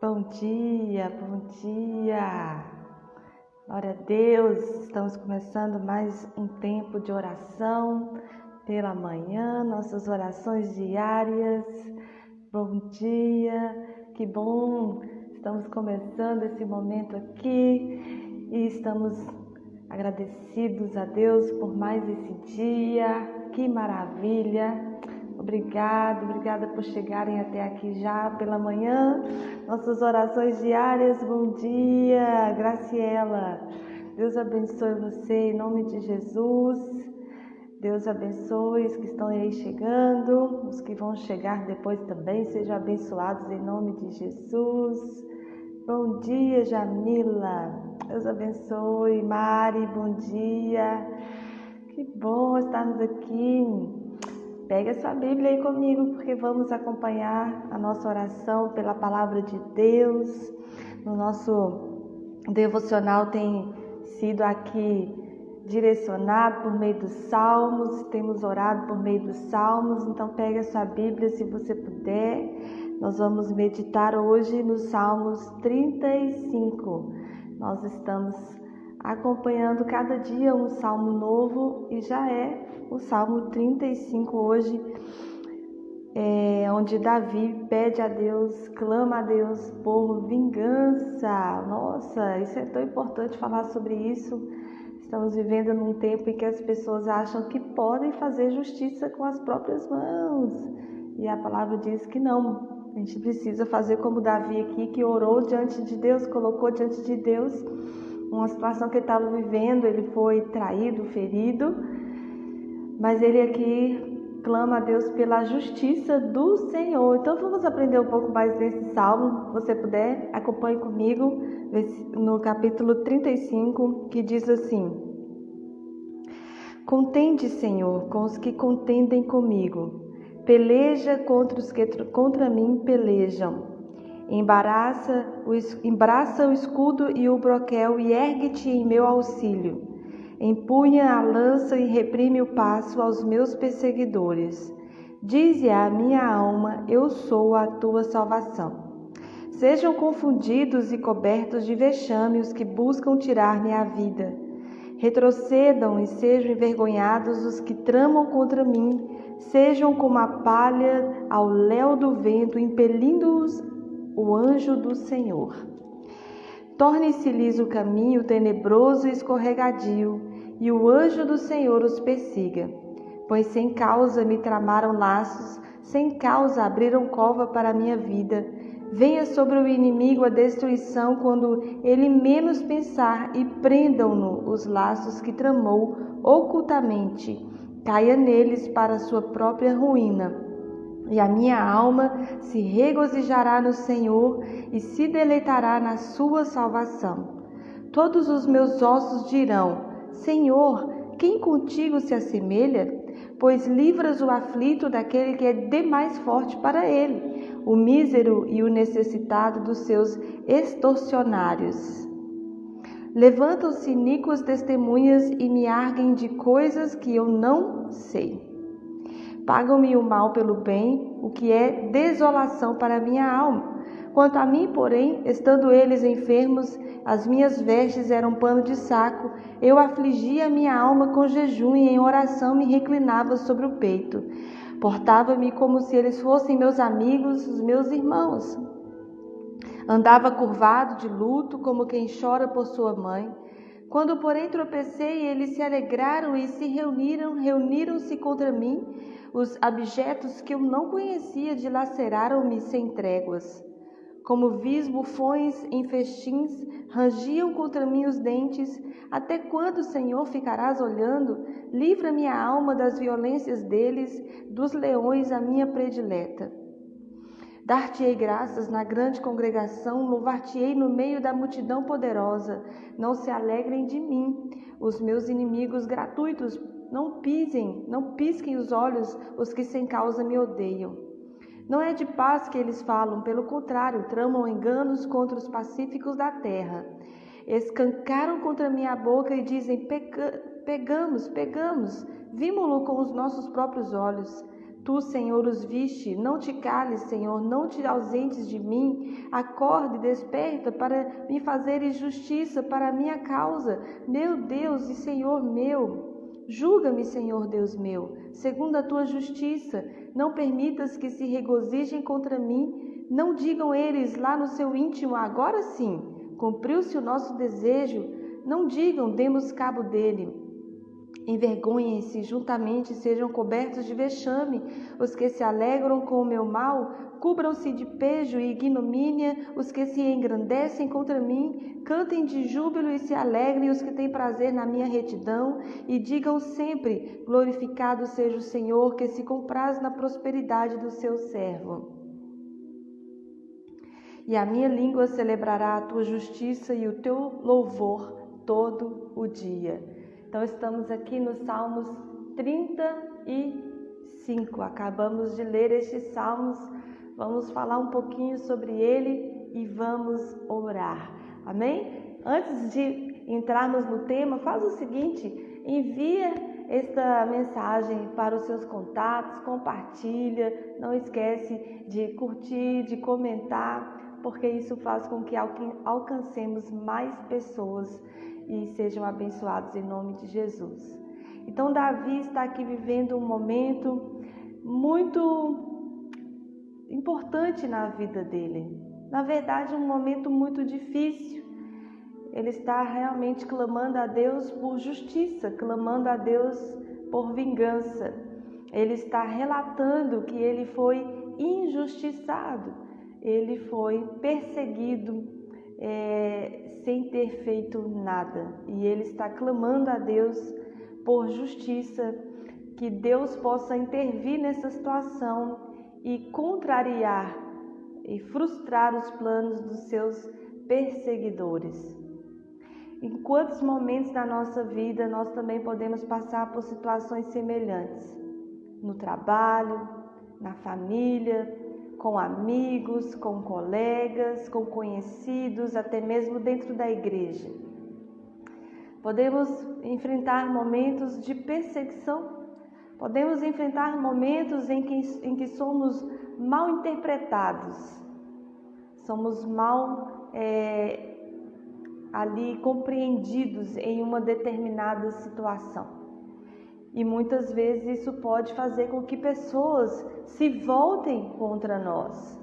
Bom dia, bom dia. Glória a Deus. Estamos começando mais um tempo de oração pela manhã, nossas orações diárias. Bom dia, que bom. Estamos começando esse momento aqui e estamos agradecidos a Deus por mais esse dia. Que maravilha. Obrigada por chegarem até aqui já pela manhã. Nossas orações diárias. Bom dia, Graciela. Deus abençoe você em nome de Jesus. Deus abençoe os que estão aí chegando, os que vão chegar depois também. Sejam abençoados em nome de Jesus. Bom dia, Jamila. Deus abençoe. Mari, bom dia. Que bom estarmos aqui. Pega a sua Bíblia aí comigo, porque vamos acompanhar a nossa oração pela palavra de Deus. No nosso devocional tem sido aqui direcionado por meio dos salmos, temos orado por meio dos salmos, então pega a sua Bíblia se você puder. Nós vamos meditar hoje nos Salmos 35. Nós estamos acompanhando cada dia um salmo novo e já é o Salmo 35 hoje, onde Davi pede a Deus, clama a Deus por vingança. Nossa, isso é tão importante falar sobre isso. Estamos vivendo num tempo em que as pessoas acham que podem fazer justiça com as próprias mãos. E a palavra diz que não. A gente precisa fazer como Davi aqui, que orou diante de Deus, colocou diante de Deus uma situação que ele estava vivendo. Ele foi traído, ferido, mas ele aqui clama a Deus pela justiça do Senhor. Então vamos aprender um pouco mais desse salmo. Se você puder, acompanhe comigo no capítulo 35, que diz assim: Contende, Senhor, com os que contendem comigo. Peleja contra os que contra mim pelejam. Embraça o escudo e o broquel e ergue-te em meu auxílio. Empunha a lança e reprime o passo aos meus perseguidores. Dize à minha alma, eu sou a tua salvação. Sejam confundidos e cobertos de vexame os que buscam tirar-me a vida. Retrocedam e sejam envergonhados os que tramam contra mim. Sejam como a palha ao léu do vento, impelindo-os o anjo do Senhor. Torne-se-lhes o caminho tenebroso e escorregadio, e o anjo do Senhor os persiga. Pois sem causa me tramaram laços, sem causa abriram cova para a minha vida. Venha sobre o inimigo a destruição quando ele menos pensar, e prendam-no os laços que tramou ocultamente. Caia neles para a sua própria ruína. E a minha alma se regozijará no Senhor e se deleitará na sua salvação. Todos os meus ossos dirão: Senhor, quem contigo se assemelha? Pois livras o aflito daquele que é demais forte para ele, o mísero e o necessitado dos seus extorsionários. Levantam-se iníquas testemunhas e me arguem de coisas que eu não sei. Pagam-me o mal pelo bem, o que é desolação para a minha alma. Quanto a mim, porém, estando eles enfermos, as minhas vestes eram pano de saco, eu afligia a minha alma com jejum e em oração me reclinava sobre o peito. Portava-me como se eles fossem meus amigos, os meus irmãos. Andava curvado de luto, como quem chora por sua mãe. Quando, porém, tropecei, eles se alegraram e se reuniram-se contra mim. Os abjetos que eu não conhecia dilaceraram-me sem tréguas. Como vis bufões em festins, rangiam contra mim os dentes. Até quando, Senhor, ficarás olhando? Livra minha alma das violências deles, dos leões a minha predileta. Dar-te-ei graças na grande congregação, louvar-te-ei no meio da multidão poderosa. Não se alegrem de mim os meus inimigos gratuitos, não pisquem os olhos os que sem causa me odeiam. Não é de paz que eles falam, pelo contrário, tramam enganos contra os pacíficos da terra. Escancaram contra minha boca e dizem: pegamos, vimos-lo com os nossos próprios olhos. Tu, Senhor, os viste. Não te cales, Senhor, não te ausentes de mim. Acorde, desperta para me fazeres justiça para a minha causa, meu Deus e Senhor meu. Julga-me, Senhor Deus meu, segundo a tua justiça. Não permitas que se regozijem contra mim. Não digam eles lá no seu íntimo, agora sim, cumpriu-se o nosso desejo. Não digam, demos cabo dele. Envergonhem-se juntamente, sejam cobertos de vexame os que se alegram com o meu mal, cubram-se de pejo e ignomínia os que se engrandecem contra mim, cantem de júbilo e se alegrem os que têm prazer na minha retidão, e digam sempre, glorificado seja o Senhor, que se compraz na prosperidade do seu servo. E a minha língua celebrará a tua justiça e o teu louvor todo o dia. Então, estamos aqui no Salmos 35. Acabamos de ler estes salmos. Vamos falar um pouquinho sobre ele e vamos orar. Amém? Antes de entrarmos no tema, faz o seguinte: envia esta mensagem para os seus contatos, compartilha, não esquece de curtir, de comentar, porque isso faz com que alcancemos mais pessoas e sejam abençoados em nome de Jesus. Então, Davi está aqui vivendo um momento muito importante na vida dele. Na verdade, um momento muito difícil. Ele está realmente clamando a Deus por justiça, clamando a Deus por vingança. Ele está relatando que ele foi injustiçado, ele foi perseguido, sem ter feito nada, e ele está clamando a Deus por justiça, que Deus possa intervir nessa situação e contrariar e frustrar os planos dos seus perseguidores. Em quantos momentos da nossa vida nós também podemos passar por situações semelhantes, no trabalho, na família, com amigos, com colegas, com conhecidos, até mesmo dentro da igreja. Podemos enfrentar momentos de perseguição, podemos enfrentar momentos em que somos mal interpretados, somos mal ali compreendidos em uma determinada situação. E muitas vezes isso pode fazer com que pessoas se voltem contra nós.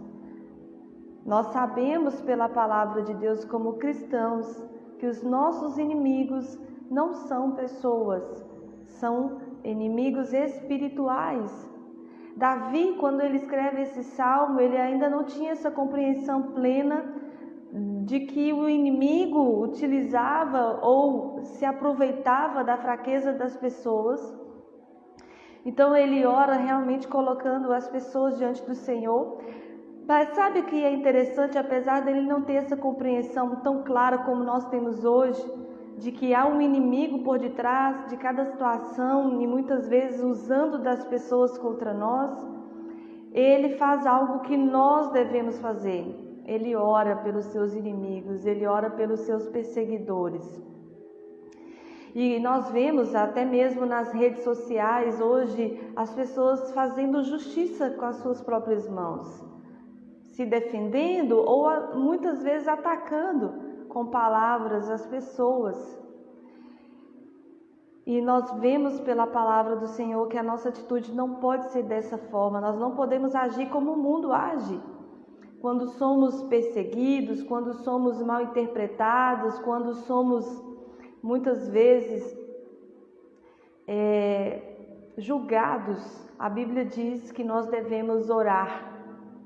Nós sabemos pela palavra de Deus como cristãos que os nossos inimigos não são pessoas, são inimigos espirituais. Davi, quando ele escreve esse salmo, ele ainda não tinha essa compreensão plena de que o inimigo utilizava ou se aproveitava da fraqueza das pessoas. Então ele ora realmente colocando as pessoas diante do Senhor. Mas sabe o que é interessante? Apesar dele não ter essa compreensão tão clara como nós temos hoje, de que há um inimigo por detrás de cada situação e muitas vezes usando das pessoas contra nós, ele faz algo que nós devemos fazer. Ele ora pelos seus inimigos, ele ora pelos seus perseguidores. E nós vemos até mesmo nas redes sociais hoje as pessoas fazendo justiça com as suas próprias mãos, se defendendo ou muitas vezes atacando com palavras as pessoas. E nós vemos pela palavra do Senhor que a nossa atitude não pode ser dessa forma, nós não podemos agir como o mundo age. Quando somos perseguidos, quando somos mal interpretados, quando somos muitas vezes julgados, a Bíblia diz que nós devemos orar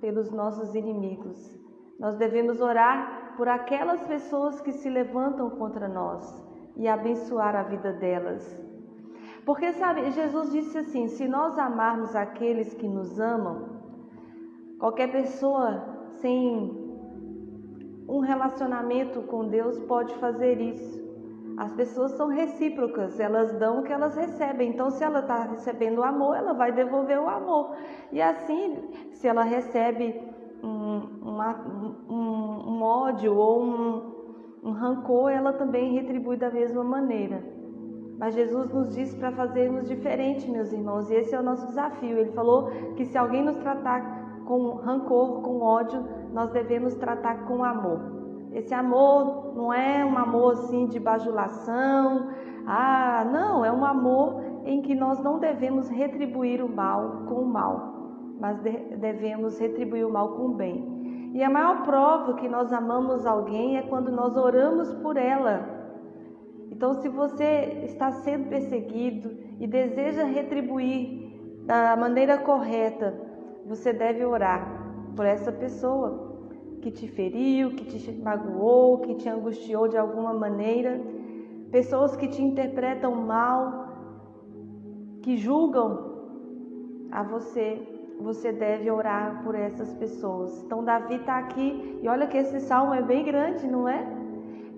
pelos nossos inimigos. Nós devemos orar por aquelas pessoas que se levantam contra nós e abençoar a vida delas. Porque, sabe, Jesus disse assim: se nós amarmos aqueles que nos amam, qualquer pessoa sem um relacionamento com Deus pode fazer isso. As pessoas são recíprocas, elas dão o que elas recebem. Então, se ela está recebendo o amor, ela vai devolver o amor. E assim, se ela recebe um ódio ou um rancor, ela também retribui da mesma maneira. Mas Jesus nos disse para fazermos diferente, meus irmãos, e esse é o nosso desafio. Ele falou que se alguém nos tratar com rancor, com ódio, nós devemos tratar com amor. Esse amor não é um amor assim de bajulação, não, é um amor em que nós não devemos retribuir o mal com o mal, mas devemos retribuir o mal com o bem. E a maior prova que nós amamos alguém é quando nós oramos por ela. Então, se você está sendo perseguido e deseja retribuir da maneira correta, você deve orar por essa pessoa que te feriu, que te magoou, que te angustiou de alguma maneira. Pessoas que te interpretam mal, que julgam a você, você deve orar por essas pessoas. Então Davi está aqui, e olha que esse salmo é bem grande, não é?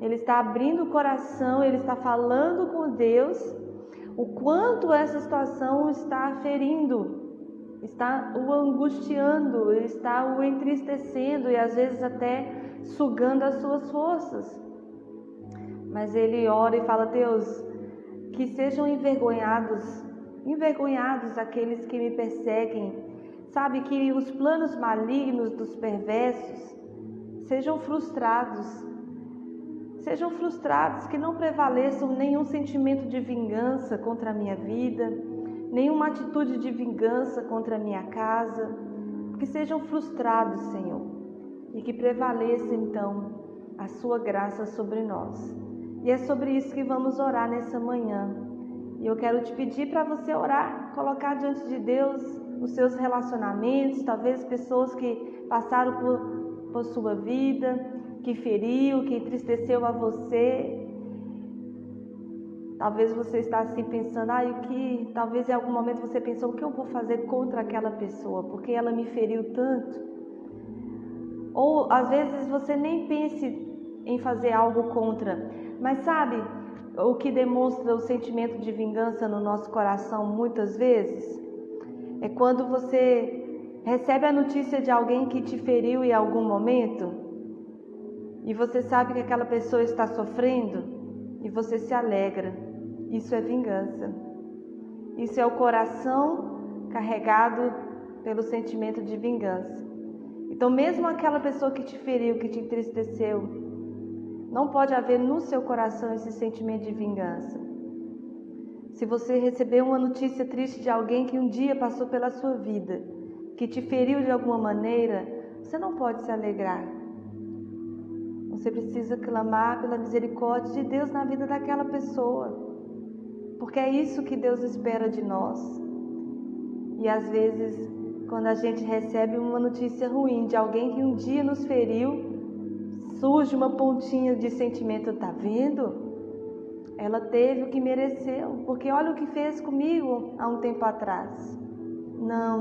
Ele está abrindo o coração, ele está falando com Deus, o quanto essa situação está ferindo, está o angustiando, está o entristecendo e às vezes até sugando as suas forças. Mas ele ora e fala: Deus, que sejam envergonhados aqueles que me perseguem. Sabe, que os planos malignos dos perversos sejam frustrados, que não prevaleçam nenhum sentimento de vingança contra a minha vida, nenhuma atitude de vingança contra a minha casa, que sejam frustrados, Senhor, e que prevaleça então a sua graça sobre nós. E é sobre isso que vamos orar nessa manhã. E eu quero te pedir para você orar, colocar diante de Deus os seus relacionamentos, talvez pessoas que passaram por sua vida, que feriu, que entristeceu a você. Talvez você está assim pensando, talvez em algum momento você pensou: o que eu vou fazer contra aquela pessoa, porque ela me feriu tanto? Ou às vezes você nem pense em fazer algo contra, mas sabe o que demonstra o sentimento de vingança no nosso coração muitas vezes? É quando você recebe a notícia de alguém que te feriu em algum momento, e você sabe que aquela pessoa está sofrendo, e você se alegra. Isso é vingança. Isso é o coração carregado pelo sentimento de vingança. Então, mesmo aquela pessoa que te feriu, que te entristeceu, não pode haver no seu coração esse sentimento de vingança. Se você receber uma notícia triste de alguém que um dia passou pela sua vida, que te feriu de alguma maneira, você não pode se alegrar. Você precisa clamar pela misericórdia de Deus na vida daquela pessoa, porque é isso que Deus espera de nós. E às vezes, quando a gente recebe uma notícia ruim de alguém que um dia nos feriu, surge uma pontinha de sentimento: tá vendo? Ela teve o que mereceu, porque olha o que fez comigo há um tempo atrás. Não.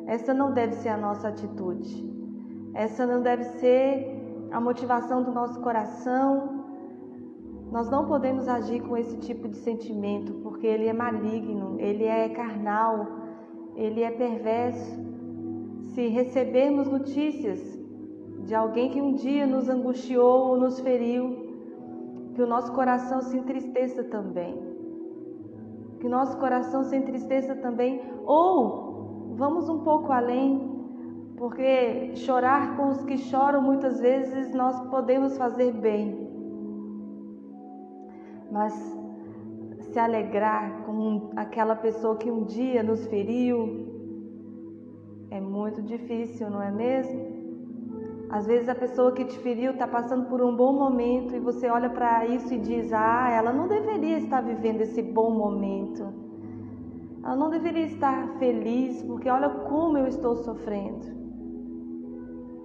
Essa não deve ser a nossa atitude. Essa não deve ser a motivação do nosso coração. Nós não podemos agir com esse tipo de sentimento, porque ele é maligno, ele é carnal, ele é perverso. Se recebermos notícias de alguém que um dia nos angustiou ou nos feriu, que o nosso coração se entristeça também. Que o nosso coração se entristeça também. Ou vamos um pouco além, porque chorar com os que choram, muitas vezes nós podemos fazer bem. Mas se alegrar com aquela pessoa que um dia nos feriu é muito difícil, não é mesmo? Às vezes a pessoa que te feriu está passando por um bom momento e você olha para isso e diz: ela não deveria estar vivendo esse bom momento. Ela não deveria estar feliz, porque olha como eu estou sofrendo.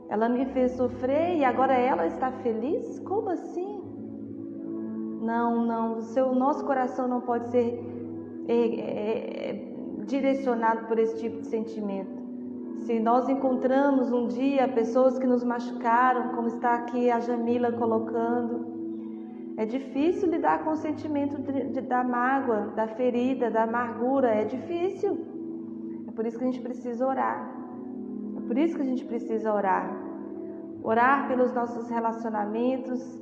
Ela me fez sofrer e agora ela está feliz? Como assim? Não, o nosso coração não pode ser direcionado por esse tipo de sentimento. Se nós encontramos um dia pessoas que nos machucaram, como está aqui a Jamila colocando, é difícil lidar com o sentimento da mágoa, da ferida, da amargura, é difícil. É por isso que a gente precisa orar. Orar pelos nossos relacionamentos,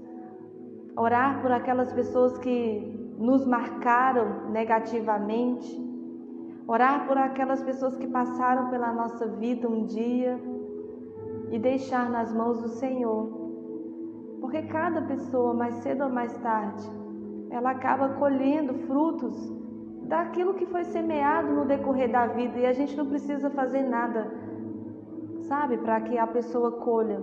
orar por aquelas pessoas que nos marcaram negativamente. Orar por aquelas pessoas que passaram pela nossa vida um dia e deixar nas mãos do Senhor. Porque cada pessoa, mais cedo ou mais tarde, ela acaba colhendo frutos daquilo que foi semeado no decorrer da vida, e a gente não precisa fazer nada, sabe, para que a pessoa colha.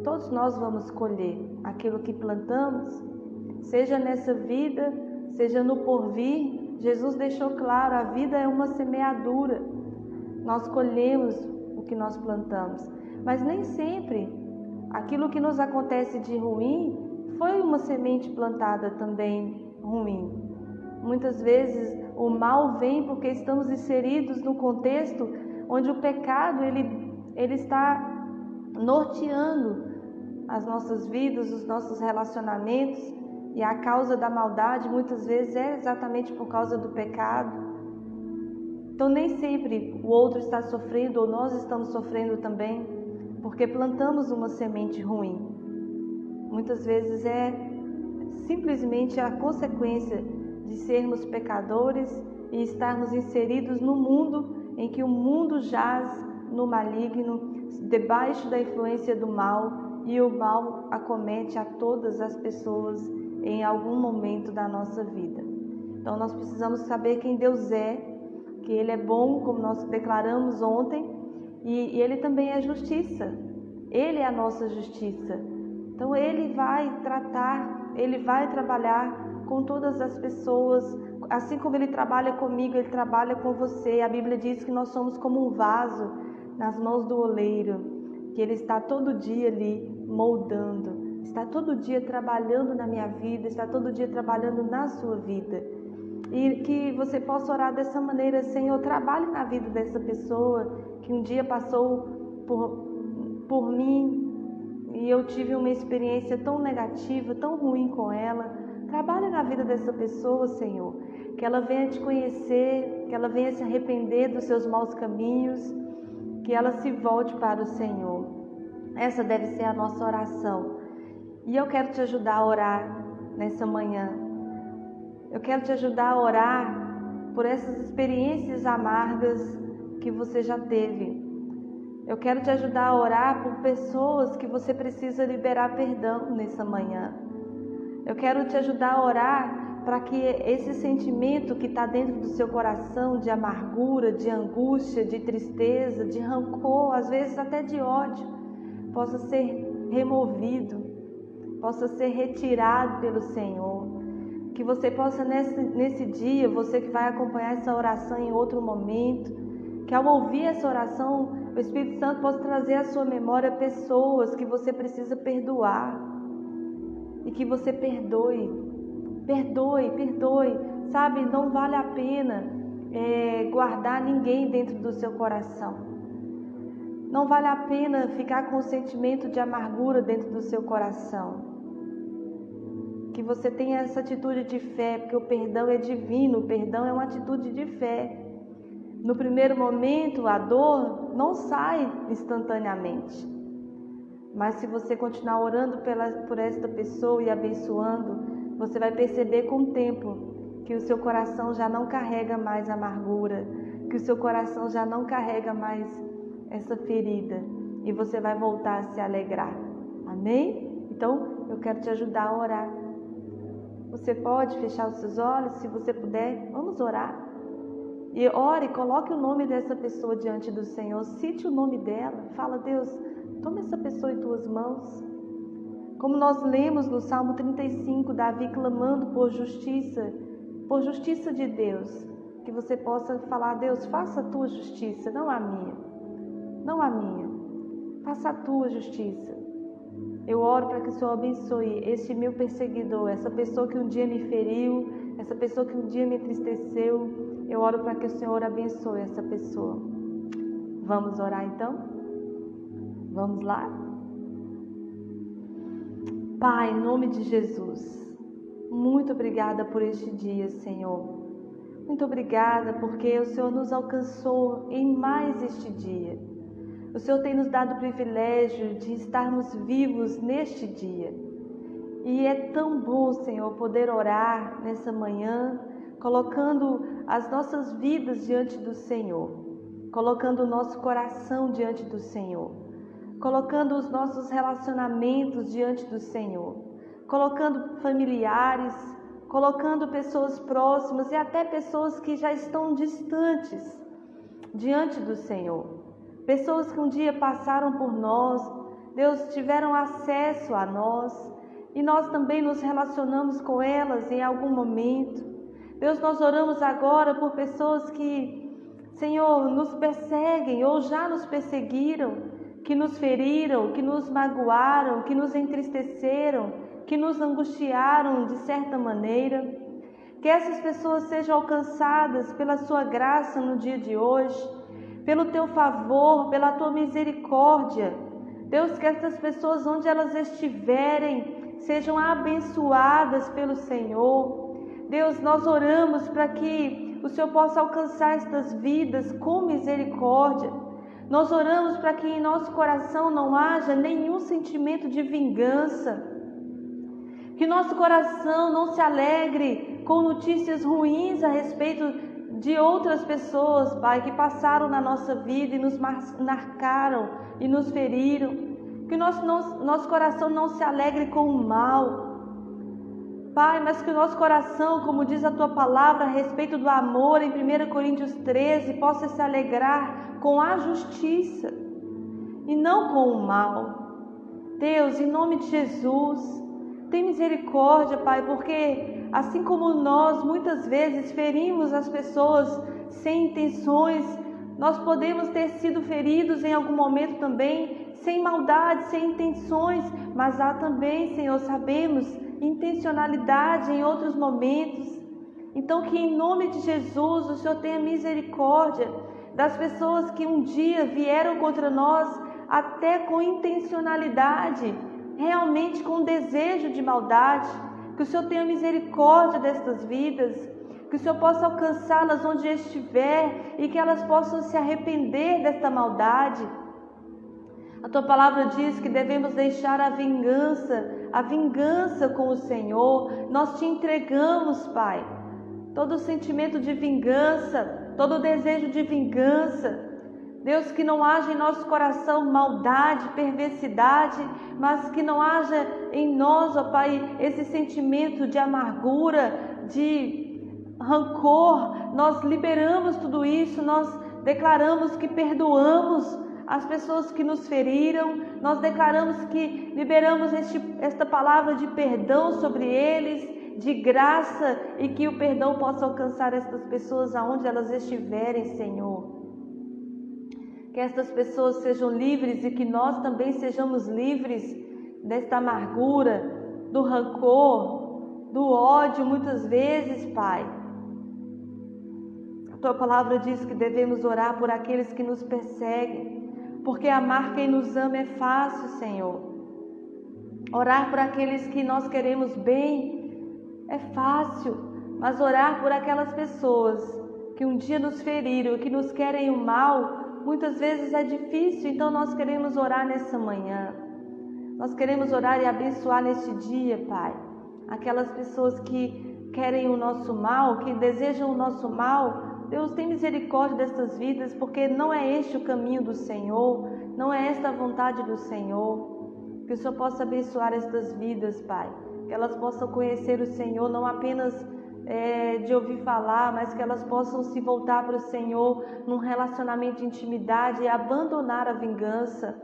Todos nós vamos colher aquilo que plantamos, seja nessa vida, seja no porvir. Jesus deixou claro, a vida é uma semeadura. Nós colhemos o que nós plantamos, mas nem sempre aquilo que nos acontece de ruim foi uma semente plantada também ruim. Muitas vezes o mal vem porque estamos inseridos no contexto onde o pecado ele está norteando as nossas vidas, os nossos relacionamentos, e a causa da maldade muitas vezes é exatamente por causa do pecado. Então nem sempre o outro está sofrendo ou nós estamos sofrendo também porque plantamos uma semente ruim. Muitas vezes é simplesmente a consequência de sermos pecadores e estarmos inseridos no mundo em que o mundo jaz no maligno, debaixo da influência do mal, e o mal acomete a todas as pessoas em algum momento da nossa vida. Então nós precisamos saber quem Deus é, que Ele é bom, como nós declaramos ontem, e Ele também é justiça. Ele é a nossa justiça. Então Ele vai tratar, Ele vai trabalhar com todas as pessoas, assim como Ele trabalha comigo, Ele trabalha com você. A Bíblia diz que nós somos como um vaso nas mãos do oleiro, que Ele está todo dia ali moldando, está todo dia trabalhando na minha vida, está todo dia trabalhando na sua vida. E que você possa orar dessa maneira: Senhor, trabalhe na vida dessa pessoa que um dia passou por mim e eu tive uma experiência tão negativa, tão ruim com ela. Trabalhe na vida dessa pessoa, Senhor, que ela venha te conhecer, que ela venha se arrepender dos seus maus caminhos, que ela se volte para o Senhor. Essa deve ser a nossa oração. E eu quero te ajudar a orar nessa manhã. Eu quero te ajudar a orar por essas experiências amargas que você já teve. Eu quero te ajudar a orar por pessoas que você precisa liberar perdão nessa manhã. Eu quero te ajudar a orar para que esse sentimento que está dentro do seu coração, de amargura, de angústia, de tristeza, de rancor, às vezes até de ódio, possa ser removido, possa ser retirado pelo Senhor. Que você possa nesse dia, você que vai acompanhar essa oração em outro momento, que ao ouvir essa oração, o Espírito Santo possa trazer à sua memória pessoas que você precisa perdoar. E que você perdoe, sabe? Não vale a pena guardar ninguém dentro do seu coração. Não vale a pena ficar com o sentimento de amargura dentro do seu coração. Que você tenha essa atitude de fé, porque o perdão é divino, o perdão é uma atitude de fé. No primeiro momento, a dor não sai instantaneamente. Mas se você continuar orando por esta pessoa e abençoando, você vai perceber com o tempo que o seu coração já não carrega mais amargura, que o seu coração já não carrega mais essa ferida, e você vai voltar a se alegrar. Amém? Então, eu quero te ajudar a orar. Você pode fechar os seus olhos, se você puder, vamos orar. E ore, coloque o nome dessa pessoa diante do Senhor, cite o nome dela, fala: Deus, toma essa pessoa em tuas mãos. Como nós lemos no Salmo 35, Davi clamando por justiça de Deus, que você possa falar: Deus, faça a tua justiça, não a minha, faça a tua justiça. Eu oro para que o Senhor abençoe este meu perseguidor, essa pessoa que um dia me feriu, essa pessoa que um dia me entristeceu. Eu oro para que o Senhor abençoe essa pessoa. Vamos orar então? Vamos lá? Pai, em nome de Jesus, muito obrigada por este dia, Senhor. Muito obrigada porque o Senhor nos alcançou em mais este dia. O Senhor tem nos dado o privilégio de estarmos vivos neste dia. E é tão bom, Senhor, poder orar nessa manhã, colocando as nossas vidas diante do Senhor, colocando o nosso coração diante do Senhor, colocando os nossos relacionamentos diante do Senhor, colocando familiares, colocando pessoas próximas e até pessoas que já estão distantes diante do Senhor. Pessoas que um dia passaram por nós, Deus, tiveram acesso a nós e nós também nos relacionamos com elas em algum momento. Deus, nós oramos agora por pessoas que, Senhor, nos perseguem ou já nos perseguiram, que nos feriram, que nos magoaram, que nos entristeceram, que nos angustiaram de certa maneira. Que essas pessoas sejam alcançadas pela sua graça no dia de hoje, pelo teu favor, pela tua misericórdia. Deus, que essas pessoas, onde elas estiverem, sejam abençoadas pelo Senhor. Deus, nós oramos para que o Senhor possa alcançar estas vidas com misericórdia. Nós oramos para que em nosso coração não haja nenhum sentimento de vingança. Que nosso coração não se alegre com notícias ruins a respeito de outras pessoas, Pai, que passaram na nossa vida e nos marcaram e nos feriram. Que nosso coração não se alegre com o mal, Pai, mas que o nosso coração, como diz a Tua palavra a respeito do amor em 1 Coríntios 13, possa se alegrar com a justiça e não com o mal. Deus, em nome de Jesus, tem misericórdia, Pai, porque assim como nós muitas vezes ferimos as pessoas sem intenções, nós podemos ter sido feridos em algum momento também, sem maldade, sem intenções, mas há também, Senhor, sabemos, intencionalidade em outros momentos. Então que em nome de Jesus o Senhor tenha misericórdia das pessoas que um dia vieram contra nós até com intencionalidade, realmente com desejo de maldade. Que o Senhor tenha misericórdia destas vidas, que o Senhor possa alcançá-las onde estiver e que elas possam se arrepender desta maldade. A Tua palavra diz que devemos deixar a vingança com o Senhor. Nós Te entregamos, Pai, todo sentimento de vingança, todo desejo de vingança. Deus, que não haja em nosso coração maldade, perversidade, mas que não haja em nós, ó Pai, esse sentimento de amargura, de rancor. Nós liberamos tudo isso, nós declaramos que perdoamos as pessoas que nos feriram, nós declaramos que liberamos esta palavra de perdão sobre eles, de graça, e que o perdão possa alcançar estas pessoas aonde elas estiverem, Senhor. Que estas pessoas sejam livres e que nós também sejamos livres desta amargura, do rancor, do ódio muitas vezes, Pai. A Tua palavra diz que devemos orar por aqueles que nos perseguem, porque amar quem nos ama é fácil, Senhor. Orar por aqueles que nós queremos bem é fácil, mas orar por aquelas pessoas que um dia nos feriram, que nos querem o mal, muitas vezes é difícil. Então nós queremos orar nessa manhã. Nós queremos orar e abençoar neste dia, Pai, aquelas pessoas que querem o nosso mal, que desejam o nosso mal. Deus, tem misericórdia dessas vidas, porque não é este o caminho do Senhor, não é esta a vontade do Senhor. Que o Senhor possa abençoar estas vidas, Pai, que elas possam conhecer o Senhor, não apenas de ouvir falar, mas que elas possam se voltar para o Senhor num relacionamento de intimidade e abandonar a vingança,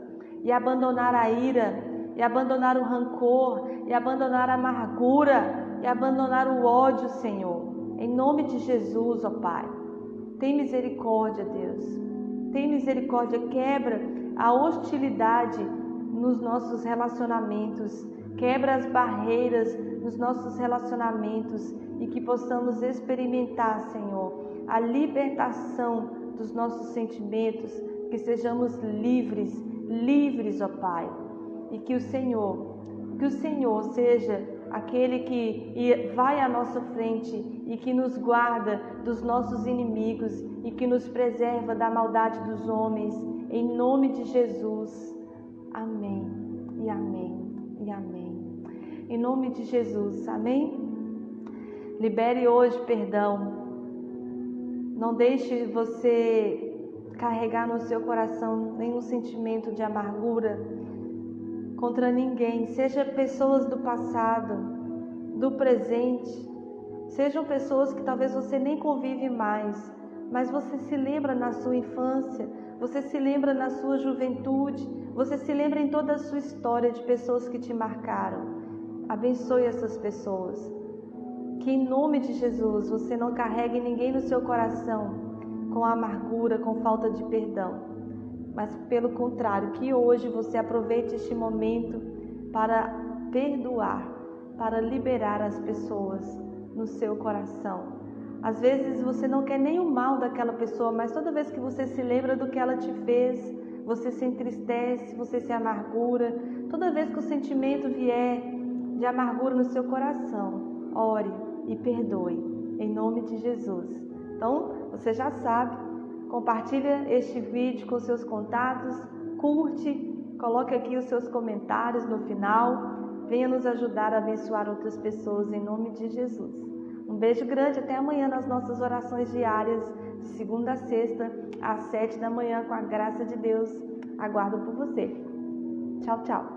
e abandonar a ira, e abandonar o rancor, e abandonar a amargura, e abandonar o ódio, Senhor. Em nome de Jesus, ó Pai. Tem misericórdia, Deus. Tem misericórdia, quebra a hostilidade nos nossos relacionamentos, quebra as barreiras nos nossos relacionamentos e que possamos experimentar, Senhor, a libertação dos nossos sentimentos, que sejamos livres, ó Pai, e que o Senhor seja aquele que vai à nossa frente e que nos guarda dos nossos inimigos e que nos preserva da maldade dos homens, em nome de Jesus. Amém, e amém, e amém. em nome de Jesus, amém? Libere hoje perdão. Não deixe você carregar no seu coração nenhum sentimento de amargura contra ninguém, seja pessoas do passado, do presente, sejam pessoas que talvez você nem convive mais, mas você se lembra na sua infância, você se lembra na sua juventude, você se lembra em toda a sua história de pessoas que te marcaram. Abençoe essas pessoas. Que em nome de Jesus você não carregue ninguém no seu coração com amargura, com falta de perdão. Mas pelo contrário, que hoje você aproveite este momento para perdoar, para liberar as pessoas no seu coração. Às vezes você não quer nem o mal daquela pessoa, mas toda vez que você se lembra do que ela te fez, você se entristece, você se amargura. Toda vez que o sentimento vier de amargura no seu coração, ore e perdoe, em nome de Jesus. Então, você já sabe, compartilha este vídeo com seus contatos, curte, coloque aqui os seus comentários no final, venha nos ajudar a abençoar outras pessoas, em nome de Jesus. Um beijo grande, até amanhã nas nossas orações diárias, de segunda a sexta, às 7 da manhã, com a graça de Deus. Aguardo por você. Tchau, tchau.